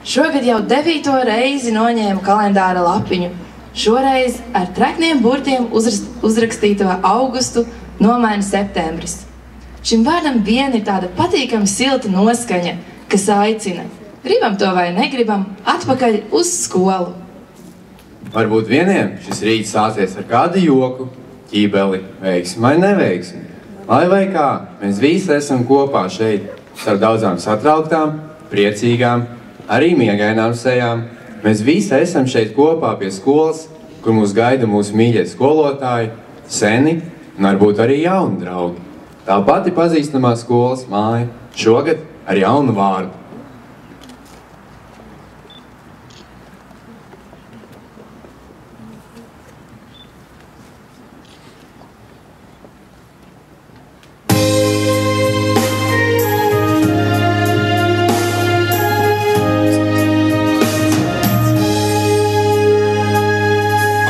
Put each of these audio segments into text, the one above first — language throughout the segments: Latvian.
Šogad jau 9. reizi noņēmu kalendāra lapiņu. Šoreiz ar trekniem burtiem uzrakstīto augustu nomaina septembris. Šim vārdam vien ir tāda patīkama silta noskaņa, kas aicina, gribam to vai negribam, atpakaļ uz skolu. Varbūt vieniem šis rīts sācies ar kādu joku, ķībeli, veiksmi vai neveiksmi. Lai vai kā, mēs visi esam kopā šeit, starp daudzām satrauktām, priecīgām, arī miegainām sejām. Mēs visi esam šeit kopā pie skolas, kur mūs gaida mūsu mīļie skolotāji, seni un varbūt arī jauni draugi. Tā pati pazīstamā skolas māja, šogad ar jaunu vārdu.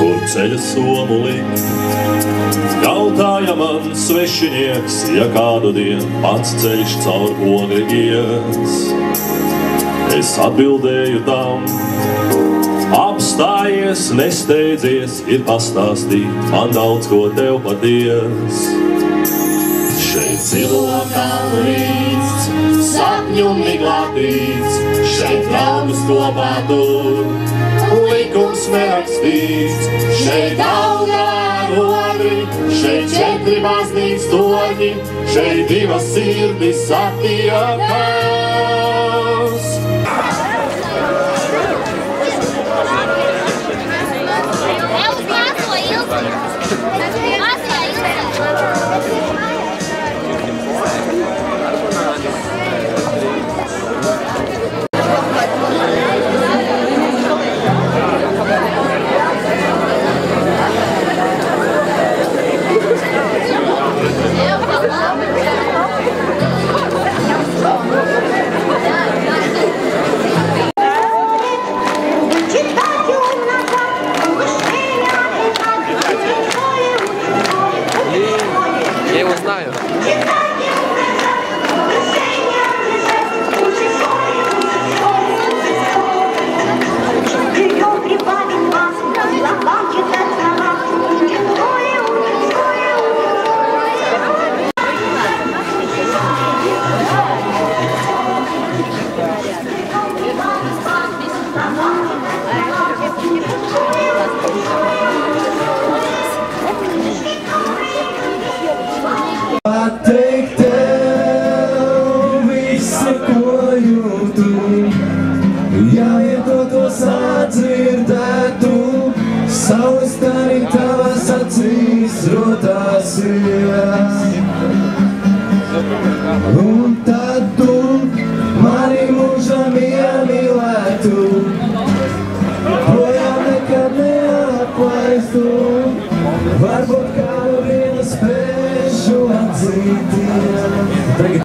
Kur ceļa somu likt? Jautāja man svešinieks, ja kādu dienu pats ceļš caur ogri ies. Es atbildēju tam, apstājies, nesteidzies, ir pastāstīt man daudz ko tev paties. Šeit cilvēkā rīts, sapņu miglātīts, šeit draugus kopā tur, likums nerakstīts, šeit augā rodi, šeit 4 baznīcas torņi, šeit 2 sirdis satiekas. Я его знаю. Pateikt tev visu, ko jūtu, ja iedotos atdzirdētu, saules tari tavas acīs rotāsies. Un tad tu mani mūžam iemīlētu, projām nekad neatlaistu, varbūt kādu vienu spēšu atzīties.